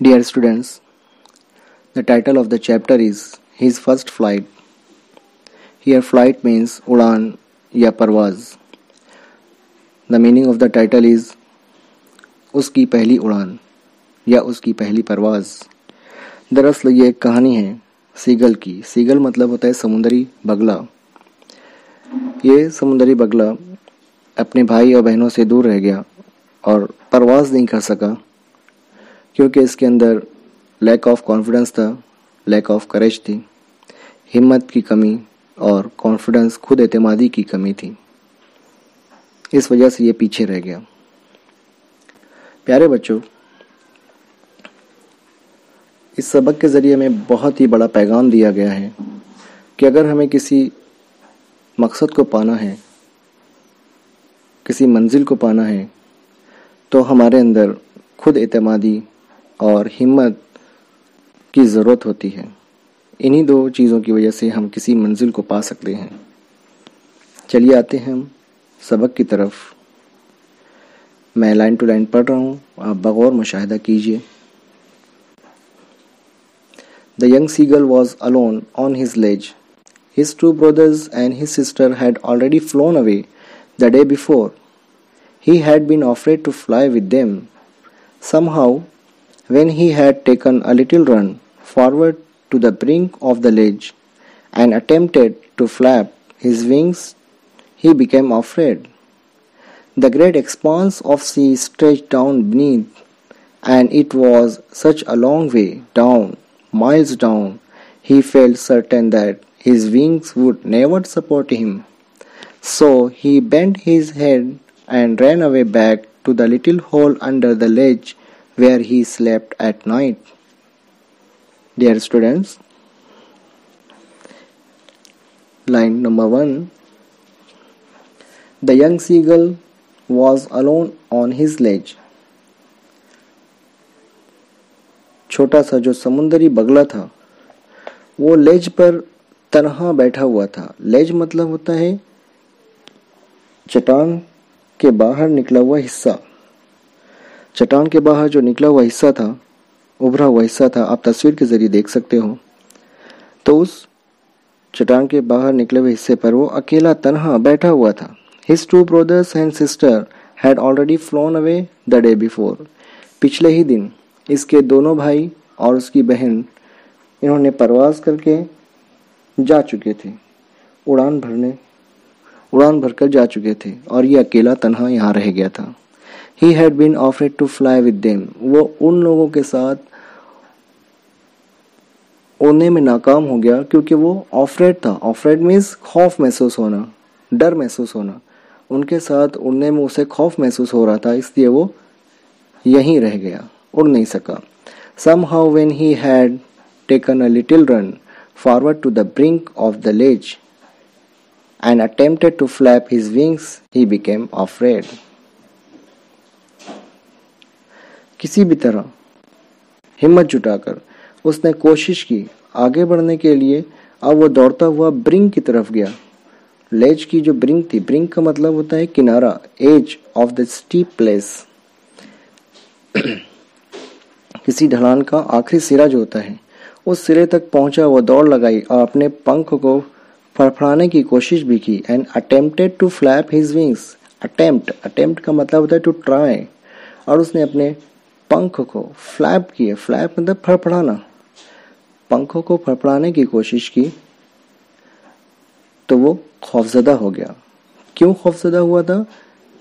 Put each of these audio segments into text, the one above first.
Dear students, the title of the chapter is His First Flight. Here flight means उड़ान या परवाज़. The meaning of the title is उसकी पहली उड़ान या उसकी पहली परवाज़. दरअसल ये एक कहानी है सीगल की. सीगल मतलब होता है समुंदरी बगला. ये समुंदरी बगला अपने भाई और बहनों से दूर रह गया और परवाज़ नहीं कर सका क्योंकि इसके अंदर लैक ऑफ कॉन्फिडेंस था, लैक ऑफ करेज थी, हिम्मत की कमी और कॉन्फिडेंस खुद एतमादी की कमी थी. इस वजह से ये पीछे रह गया. प्यारे बच्चों, इस सबक के ज़रिए हमें बहुत ही बड़ा पैगाम दिया गया है कि अगर हमें किसी मकसद को पाना है, किसी मंजिल को पाना है, तो हमारे अंदर खुद एतमादी और हिम्मत की ज़रूरत होती है. इन्हीं दो चीज़ों की वजह से हम किसी मंजिल को पा सकते हैं. चलिए आते हैं हम सबक की तरफ. मैं लाइन टू लाइन पढ़ रहा हूँ, आप बगौर मुशाहिदा कीजिए. The young seagull was alone on his ledge. His two brothers and his sister had already flown away the day before. He had been afraid to fly with them. Somehow, when he had taken a little run forward to the brink of the ledge and attempted to flap his wings, he became afraid. The great expanse of sea stretched down beneath, and it was such a long way down, miles down, he felt certain that his wings would never support him. So he bent his head and ran away back to the little hole under the ledge where he slept at night. Dear students, line number 1. The young seagull was alone on his ledge. छोटा सा जो समुंदरी बगला था वो लेज पर तन्हा बैठा हुआ था. लेज मतलब होता है चट्टान के बाहर निकला हुआ हिस्सा. चट्टान के बाहर जो निकला हुआ हिस्सा था, उभरा हुआ हिस्सा था, आप तस्वीर के जरिए देख सकते हो. तो उस चट्टान के बाहर निकले हुए हिस्से पर वो अकेला तन्हा बैठा हुआ था. His two brothers and sister had already flown away the day before. पिछले ही दिन इसके दोनों भाई और उसकी बहन इन्होंने परवाज़ करके जा चुके थे, उड़ान भरकर जा चुके थे और ये अकेला तन्हा यहाँ रह गया था. He had been afraid to fly with them. वो उन लोगों के साथ उड़ने में नाकाम हो गया क्योंकि वो afraid था. afraid means खौफ महसूस होना, डर महसूस होना. उनके साथ उड़ने में उसे खौफ महसूस हो रहा था, इसलिए वो यहीं रह गया, उड़ नहीं सका. Somehow when he had taken a little run forward to the brink of the ledge and attempted to flap his wings, he became afraid. किसी भी तरह हिम्मत जुटाकर उसने कोशिश की आगे बढ़ने के लिए. अब वो दौड़ता हुआ ब्रिंक की तरफ गया. लेज की जो ब्रिंक थी, ब्रिंक का मतलब होता है किनारा, edge of the steep place. किसी ढलान का आखिरी सिरा जो होता है, उस सिरे तक पहुंचा. वो दौड़ लगाई और अपने पंख को फड़फड़ाने की कोशिश भी की. And attempted to flap his wings. Attempt का मतलब होता है टू ट्राई. और उसने अपने पंख को फ्लैप किए. फ्लैप मतलब फड़फड़ाना. पंखों को फड़फड़ाने की कोशिश की तो वो खौफजदा हो गया. क्यों खौफजदा हुआ था?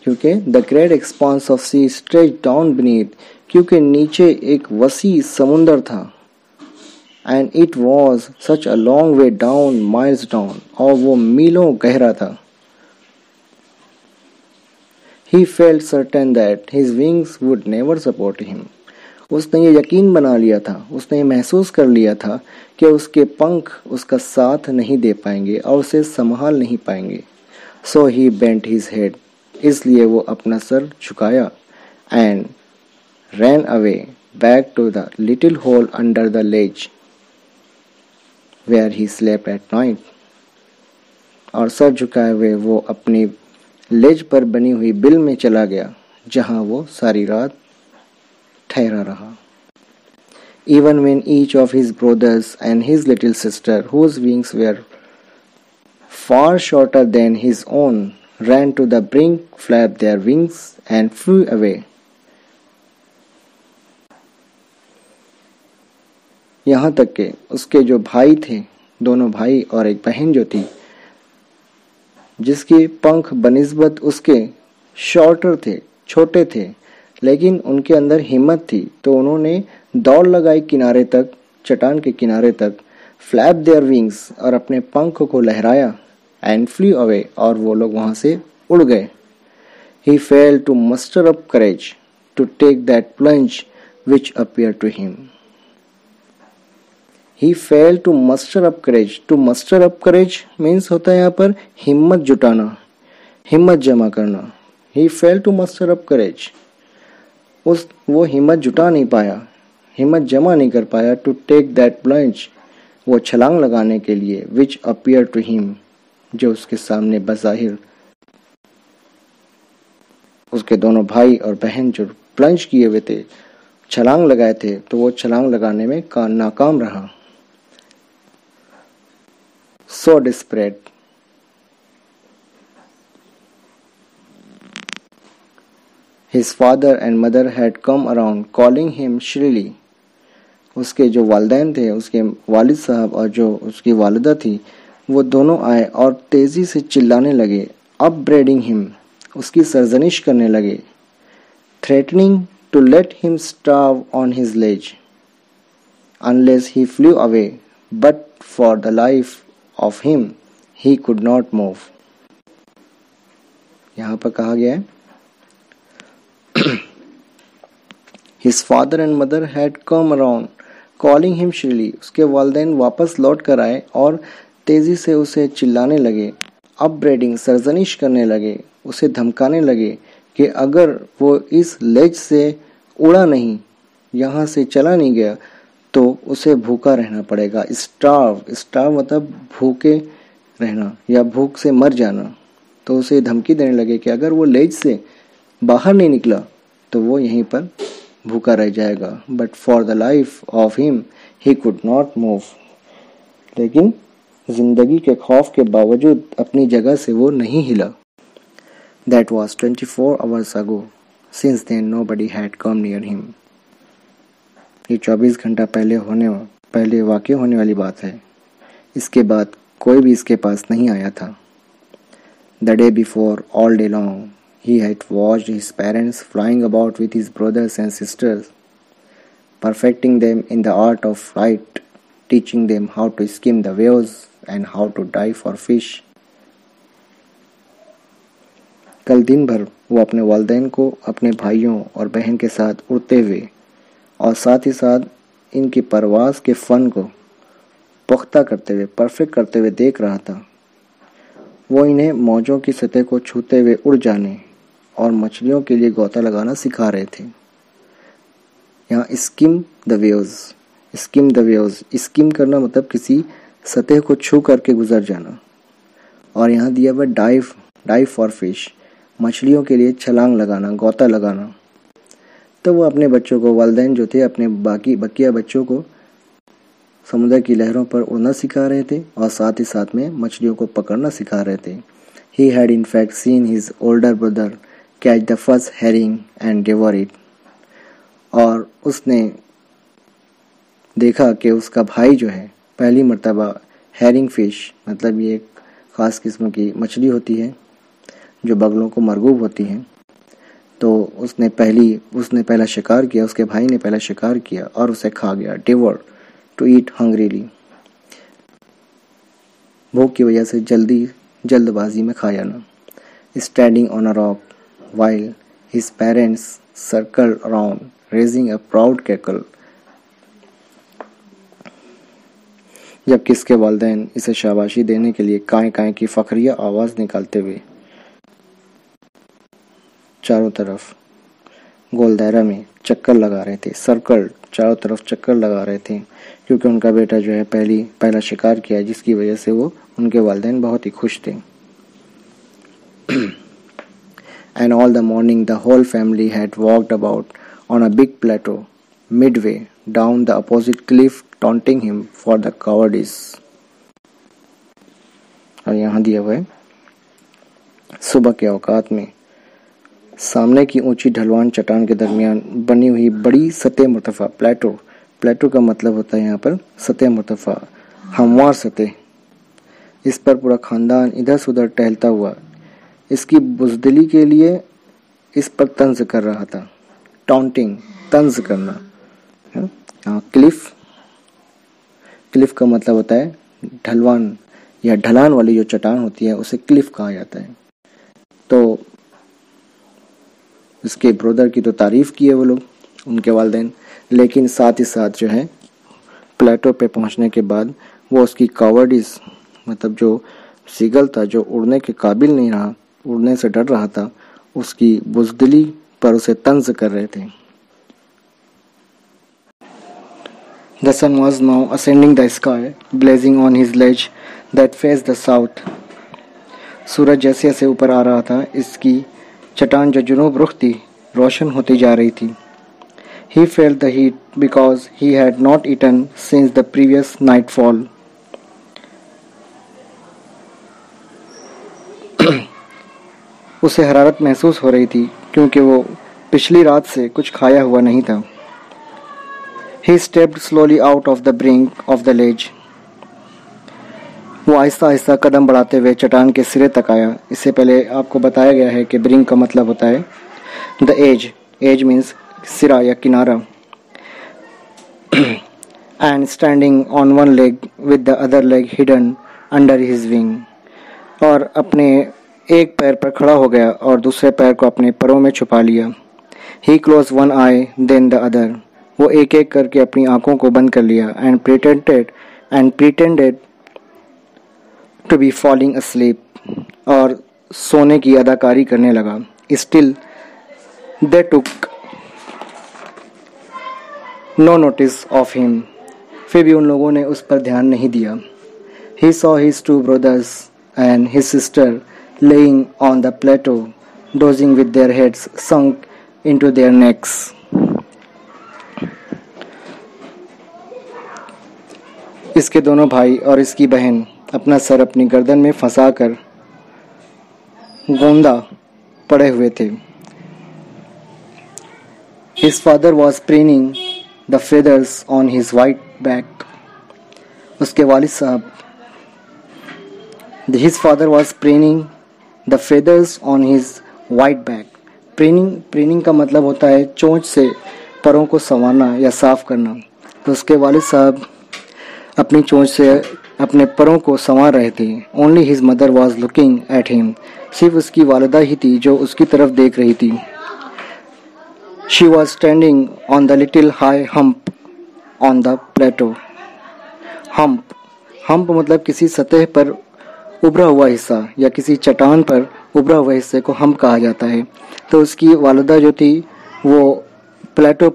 क्योंकि the great expanse of sea stretch down beneath, क्योंकि नीचे एक वसी समुंदर था. And it was such a long way down, miles down, और वो मीलों गहरा था. He felt certain that his wings would never support him. उसने ये यकीन बना लिया था, उसने ये महसूस कर लिया था कि उसके पंख उसका साथ नहीं दे पाएंगे और उसे संभाल नहीं पाएंगे. So he bent his head. इसलिए वो अपना sir झुकाया. And ran away back to the little hole under the ledge where he slept at night. और सर झुकाए हुए वो अपनी लेज पर बनी हुई बिल में चला गया जहां वो सारी रात ठहरा रहा. even when each of his brothers and his little sister, whose wings were far shorter than his own, ran to the brink, flapped their wings, and flew away. यहाँ तक के उसके जो भाई थे, दोनों भाई और एक बहन जो थी, जिसके पंख बनिस्बत उसके शॉर्टर थे, छोटे थे, लेकिन उनके अंदर हिम्मत थी, तो उन्होंने दौड़ लगाई किनारे तक, चट्टान के किनारे तक, फ्लैप देयर विंग्स और अपने पंख को लहराया, एंड फ्ली अवे और वो लोग वहां से उड़ गए. He failed to muster up courage to take that plunge which appeared to him. He failed to muster up courage. To muster up courage means होता है यहाँ पर हिम्मत जुटाना, हिम्मत जमा करना. He failed to muster up courage. वो हिम्मत जुटा नहीं पाया, हिम्मत जमा नहीं कर पाया to take that plunge, वो छलांग लगाने के लिए, which appeared to him, जो उसके सामने बज़ाहिर उसके दोनों भाई और बहन जो प्लंज किए हुए थे, छलांग लगाए थे, तो वो छलांग लगाने में नाकाम रहा. So desperate. His father and mother had come around calling him shrilly. उसके जो वालिदैन थे, उसके वालिद साहब और जो उसकी वालिदा थी, वो दोनों आए और तेजी से चिल्लाने लगे. upbraiding him, उसकी सरजनिश करने लगे. threatening to let him starve on his ledge unless he flew away, but for the life of him he could not move. यहाँ पर कहा गया है His father and mother had come around calling him shrilly. उसके वालिदैन वापस लौट कर आए और तेजी से उसे चिल्लाने लगे. upbraiding, सरजनिश करने लगे, उसे धमकाने लगे कि अगर वो इस लेज से उड़ा नहीं, यहाँ से चला नहीं गया, तो उसे भूखा रहना पड़ेगा. स्टार्व मतलब भूखे रहना या भूख से मर जाना. तो उसे धमकी देने लगे कि अगर वो लेज से बाहर नहीं निकला तो वो यहीं पर भूखा रह जाएगा. But for the life of him he could not move. लेकिन जिंदगी के खौफ के बावजूद अपनी जगह से वो नहीं हिला. That was 24 hours ago. Since then nobody had come near him. ये 24 घंटा पहले वाक़या होने वाली बात है. इसके बाद कोई भी इसके पास नहीं आया था. The day before, all day long, he had watched his parents flying about with his brothers and sisters, perfecting them in the art of flight, teaching them how to skim the waves and how to dive for fish. कल दिन भर वो अपने वालिदैन को अपने भाइयों और बहन के साथ उड़ते हुए और साथ ही साथ इनकी परवाज़ के फ़न को पुख्ता करते हुए, परफेक्ट करते हुए देख रहा था. वो इन्हें मौजों की सतह को छूते हुए उड़ जाने और मछलियों के लिए गोता लगाना सिखा रहे थे. यहाँ स्किम द वेव्स, स्किम करना मतलब किसी सतह को छू करके गुजर जाना. और यहाँ दिया हुआ डाइव फॉर फिश, मछलियों के लिए छलांग लगाना, गोता लगाना. तो वो अपने बच्चों को, वालिदैन जो थे, अपने बकिया बच्चों को समुद्र की लहरों पर उड़ना सिखा रहे थे और साथ ही साथ में मछलियों को पकड़ना सिखा रहे थे. He had in fact seen his older brother catch the first herring and devour it. और उसने देखा कि उसका भाई जो है पहली मर्तबा हैरिंग फिश, मतलब ये एक ख़ास किस्म की मछली होती है जो बगलों को मरगूब होती है, तो उसने पहला शिकार किया, उसके भाई ने पहला शिकार किया और उसे खा गया. Devour, to eat hungrily, भूख की वजह से जल्दबाजी में खा जाना. Standing on a rock while his parents circled around raising a proud cackle. जब किसके वालिदैन इसे शाबाशी देने के लिए काएं की फखरिया आवाज़ निकालते हुए चारों तरफ गोल दायरा में चक्कर लगा रहे थे. सर्कल, चारों तरफ चक्कर लगा रहे थे, क्योंकि उनका बेटा जो है पहला शिकार किया, जिसकी वजह से वो उनके वालिदैन बहुत ही खुश थे. And all the morning the whole family had walked about on a big plateau midway down the opposite cliff, taunting him for the cowardice. और यहाँ दिया हुआ है, सुबह के औकात में सामने की ऊंची ढलवान चट्टान के दरमियान बनी हुई बड़ी सतह मुर्तफा, प्लेटो का मतलब होता है यहाँ पर सतह मुर्तफा, हमवार सतह, इस पर पूरा खानदान इधर से उधर टहलता हुआ इसकी बुज़दिली के लिए इस पर तंज कर रहा था। टाउंटिंग, तंज करना। क्लिफ का मतलब होता है ढलवान या ढलान वाली जो चट्टान होती है उसे क्लिफ कहा जाता है। तो इसके ब्रदर की तो तारीफ की है वो लोग, उनके वालिदैन, लेकिन साथ ही साथ जो है प्लेटो पे पहुंचने के बाद वो उसकी कावर्डिस, मतलब जो सीगल था जो उड़ने के काबिल नहीं रहा, उड़ने से डर रहा था, उसकी बुज़दिली पर उसे तंज कर रहे थे। The sun was now ascending the sky, blazing on his ledge that faced the south. सूरज जैसे जैसे ऊपर आ रहा था, इसकी चट्टान जो जुनूब रुख थी रोशन होती जा रही थी। He felt the heat because he had not eaten since the previous nightfall. उसे हरारत महसूस हो रही थी क्योंकि वो पिछली रात से कुछ खाया हुआ नहीं था। He stepped slowly out of the brink of the ledge. वो आहिस्ता आहिस्ता कदम बढ़ाते हुए चट्टान के सिरे तक आया। इससे पहले आपको बताया गया है कि ब्रिंक का मतलब होता है द एज, एज मीन्स सिरा या किनारा। And standing on one leg with the other leg hidden under his wing. और अपने एक पैर पर खड़ा हो गया और दूसरे पैर को अपने परों में छुपा लिया। He closed one eye then the other. वो एक एक करके अपनी आंखों को बंद कर लिया and pretended to be falling asleep. और सोने की अदाकारी करने लगा। Still they took no notice of him. फिर भी उन लोगों ने उस पर ध्यान नहीं दिया। He saw his two brothers and his sister laying on the plateau, dozing with their heads sunk into their necks. इसके दोनों भाई और इसकी बहन अपना सर अपनी गर्दन में फंसाकर गोंदा पड़े हुए थे। His father was preening the feathers on his white back. उसके वालिद साहब, his father was preening the feathers on his white back. Preening का मतलब होता है चोंच से परों को संवारना या साफ करना। तो उसके वालिद साहब अपनी चोंच से अपने परों को संवार रहे थे। Only his mother was looking at him. सिर्फ उसकी वालिदा ही थी जो उसकी तरफ देख रही थी। She was standing on the little high hump on the plateau. hump मतलब किसी सतह पर उभरा हुआ हिस्सा या किसी चट्टान पर उभरा हुआ हिस्से को हम्प कहा जाता है। तो उसकी वालिदा जो थी वो प्लेटो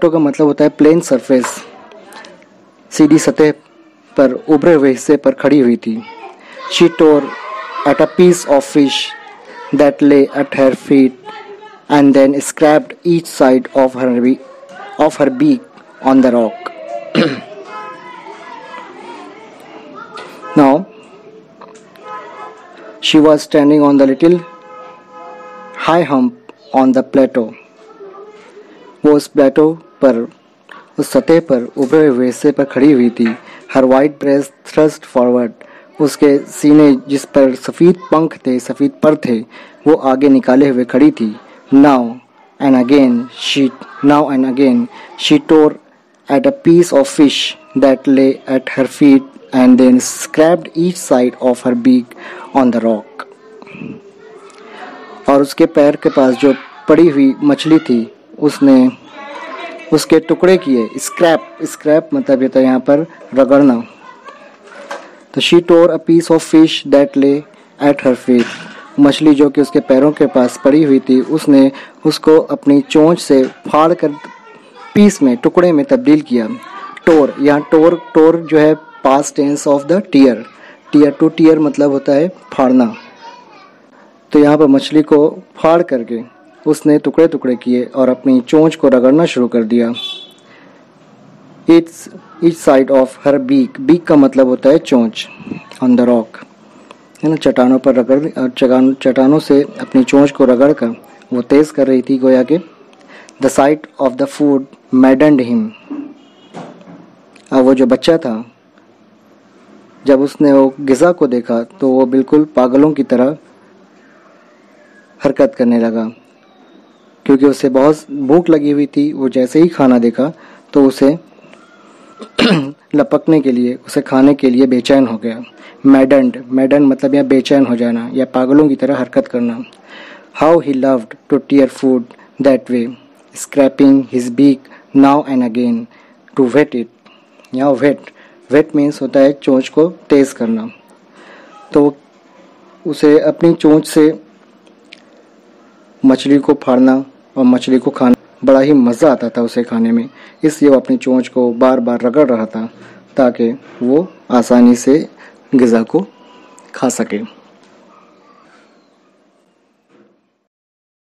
का मतलब होता है प्लेन सरफेस, सीधी सतह पर उभरे हुए हिस्से पर खड़ी हुई थी। She tore at a piece of fish that lay at her feet and then scraped each side of her beak on the rock. Now she was standing on the little high hump on the plateau. वो उस प्लेटो पर, उस सतह पर उभरे हुए हिस्से पर खड़ी हुई थी। Her white breast thrust forward. उसके सीने जिस पर सफ़ेद पंख थे, सफ़ेद पर थे, वो आगे निकाले हुए खड़ी थी। Now and again she tore at a piece of fish that lay at her feet and then scraped each side of her beak on the rock. और उसके पैर के पास जो पड़ी हुई मछली थी उसने उसके टुकड़े किए। स्क्रैप मतलब ये था यहाँ पर रगड़ना। तो she tore a piece of fish that lay at her feet. मछली जो कि उसके पैरों के पास पड़ी हुई थी उसने उसको अपनी चोंच से फाड़ कर पीस में, टुकड़े में तब्दील किया। टोर, यहाँ टोर जो है past tense of the tear to tear मतलब होता है फाड़ना। तो यहाँ पर मछली को फाड़ करके उसने टुकड़े टुकड़े किए और अपनी चोंच को रगड़ना शुरू कर दिया। Its each side of her beak, beak का मतलब होता है चोंच, ऑन द रॉक, है ना, चट्टानों पर रगड़ चट्टानों से अपनी चोंच को रगड़ कर वो तेज कर रही थी गोया के। The site of the food मैडन्ड him, अब वो जो बच्चा था जब उसने वो गिज़ा को देखा तो वो बिल्कुल पागलों की तरह हरकत करने लगा, क्योंकि उसे बहुत भूख लगी हुई थी। वो जैसे ही खाना देखा तो उसे लपकने के लिए, उसे खाने के लिए बेचैन हो गया। मैडन्ड, मैडन मतलब यह बेचैन हो जाना या पागलों की तरह हरकत करना। How he loved to tear food that way, scraping his beak now and again to whet it. यहाँ वेट, वेट मीन्स होता है चोंच को तेज करना। तो उसे अपनी चोंच से मछली को फाड़ना और मछली को खाना बड़ा ही मज़ा आता था उसे खाने में, इसलिए वो अपनी चोंच को बार बार रगड़ रहा था ताकि वो आसानी से ग़िज़ा को खा सके।